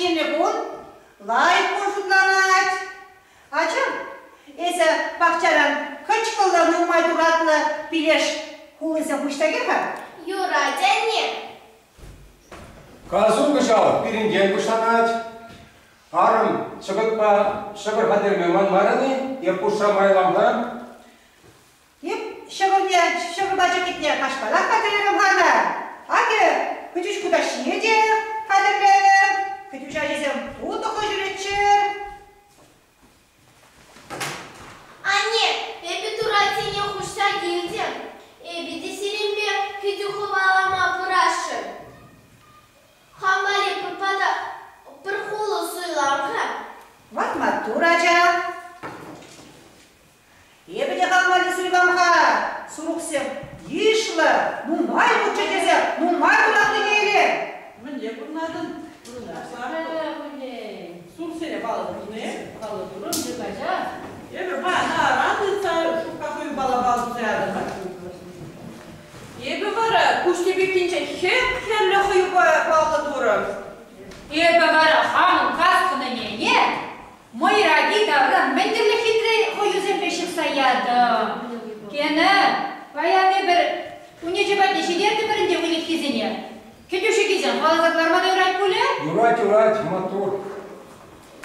кішкене бол, лайық қошынланат. Ачам, есі бақчаран кычкылдан умай туратлы билеш хулыса бұштаген ха? Юра, және. Казу кышал, пиринген бұштанат. Арым шығытпа шығыр қадыр меман мараны, еп бұшра майламға. Еп шығыр бачы кетіне қашпалақ қадырым ғана. Аге, күтіш күдаш еде қадырлерім, күтіш ажезем тұтықы жүретшір. Anne, ebi duratine kuşta girdim. Ebi disilim bir kütü kuvalama pıraşın. Hamali pırpada pırhulu suylarga. Vatma duracağım. Ebi de hamali suylamға suruqsem ешілі, нумай бұтчетесі, нумай бұлақты нейлі. Міне бұнадың сұр сене балы бұны, балы тұрым деп ажа. Ебі бана рандыца шуққа қойып бала саяды. Ебі бары күшті бекенше хеп-херлі қойып балы тұрым. Ебі бары хамын қасқыны не? Мойраги davran мендірлі хитрі қою зембешік саяды. Кені, баяны бір унежебат нешедерді бірінде өлік кезіне. Кетуші кезен қалазатлармада үрат бөлі? Юрать, матур.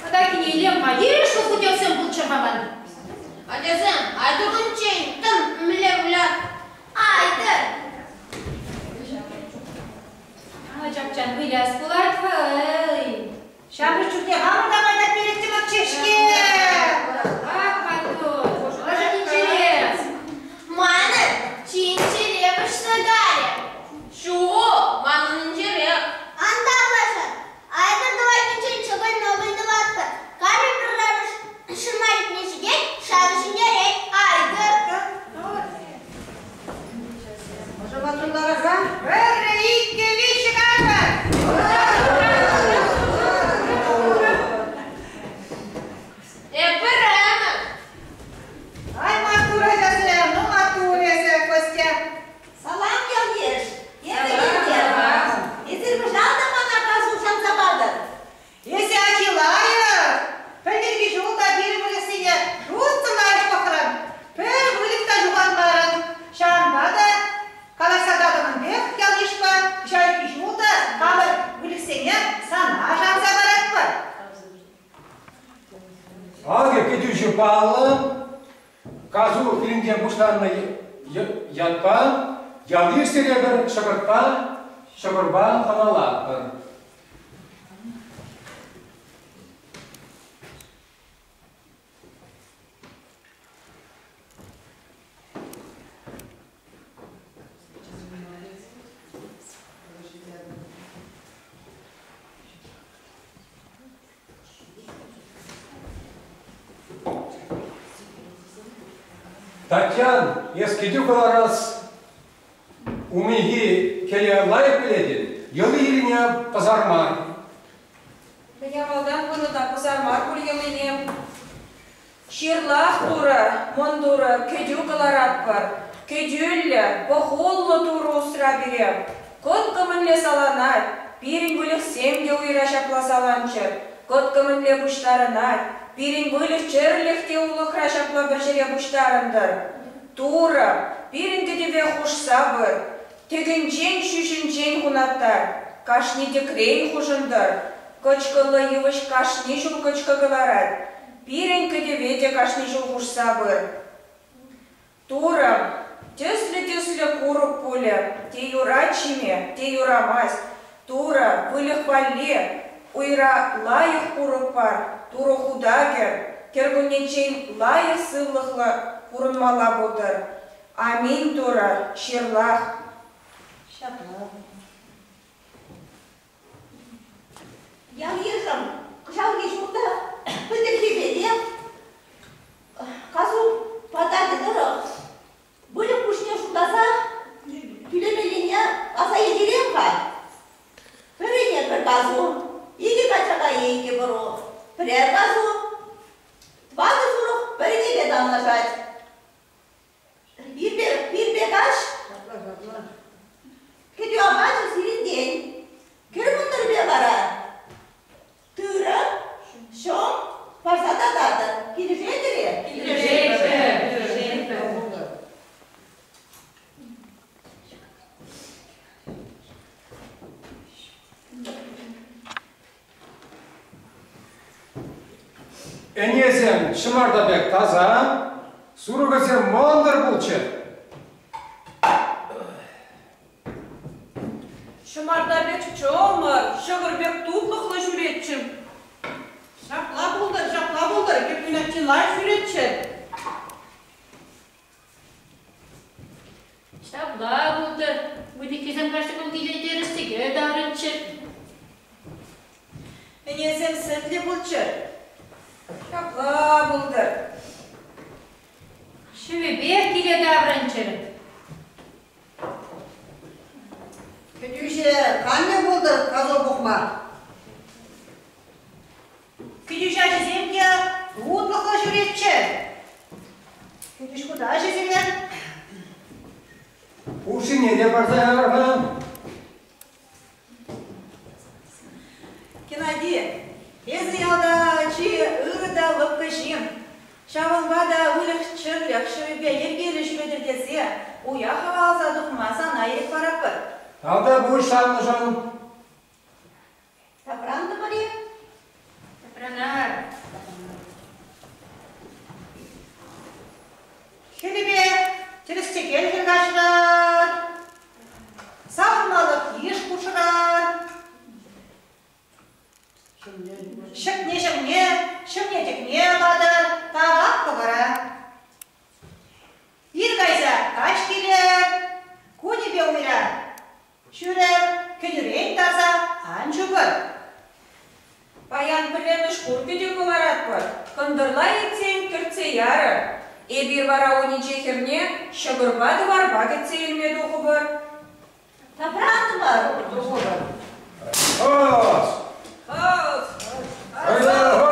Адаки нейлем қайыр шыл құтелсен бұл чырмаман. Adezem, aydırın çeyim, tım mile ulat. Aydır. Çapçan hıylas bulat fay. Şabır çürte hamı da bana birikti bak çeşke. Bak Matut, очень интерес. Manın, çiğinçeliğe başlagali. Şu, manın inceliyem. Andağlaşın. Aydır duvarın çeyim çıkın noluydu battı. Kari kırlarmış şırmarık neşige, şarışın gerek. Aydır. Może batınlarıza böyle ilk gevi çıkarlar. Бырымын. Ay matura jasem, no matura ese Kostya. Salam gelmiş. Yeter mi жалда bana kazuşan zamandır? Если Акилаев, пәлдерге жолда бері бөлесіне жуыстылайш бақыран, пәл бөлікті жуғанларын, шанбада, қаласададымын бек келешпа, жайки жолда қалыр бөліксене сана жанса барат бар. Аге кетуші балы, казу пиринген бұштанына ятпа, ялдерстере бір шығырба қаналапыр. Татьян, ескидю раз умеги келе лайық біледі, елі еліне пазармар. Мен балдан бұны да пазармар бұл елінем. Шерлах туры, мондуры, кедю каларат бар. Кедюлі, бохоллы туры ұсыра берем. Кот кымынле саланай, пирин бөлік семде уйра шапла саланчыр. Кот кымынле бұштарынай, пирин бөлік черлікте улықра шапла бір жере бұштарынdır. Туры, пирин кедеве хұшса бір. Тегінчен шүшінчен хунаттар. Кашни декрей хұшынdır. Кочкылы евыш кашни жыл кочка кыларат. Пирин кедеве де кашни жыл хұшса бір. Туры, теслі курып пулі. Те юра чиме, те юрамас. Тура, вылық валле. Уйра лайық курып бар. Туры худагер. Кергуннечен лайық сыллықлы курынмала бұдыр. Амин тура, шерлах. Şapla. Ялгешім, қышау кешуқта бүдірге берем. Қазу падады дұрық. Бөлік күшіне шұндаса, түлемеліне аса едерем қа. Біріне бір қазу, екі қачаға еңге бұру. Бірер қазу, твады сұрақ біріне бет анлашад. Bir bekaş. Gidiyor amacı senin değil. Gör bunları bir ara. Enezem Şımardabek taza, surugazem mandır bulçı. Şımardabek çoğumar, Şıgırbek tuğluklu şüretçim. Şapla buldur, köpünetçiler süretçi. Şapla buldur. Bu dikizem karşı kontiyle deristike davranışı. Enezem sırtlı bulçu. Şapla buldur. Şimdi bir kile davranışı. Kütüşe kanne buldur, kazo bokma. Kütüşe çizimke tuğluklu süretçi. Kütüş bu da çizimden. Uşi ne de barza yanar Кинади, без ялда чи ырда лыпкышин. Шаванбада улых чырлях шывебе ергелі шүбедірдесе, уя хавалса дұқмаса найрек парапыр. Алда bu iş anlaşalım. Тапранды баре? Тапранар. Хелебе, через текел хергашрар. Савырмалық еш кушырар. Шымне текне ладыр, тағақ бұғыра. Bir kaysa kaç gelir, kuni be uyra. Şürer, küdüreğin tasa, an çubur. Баян бірлені шкур күйде кыларат бар. Кындырла етсен кіртсе яры. Эбир бара уни жехерне, шыгырбады бар багетсе елмеді оқы бар. Тапранды бар. Ос! Хаус! Hayda!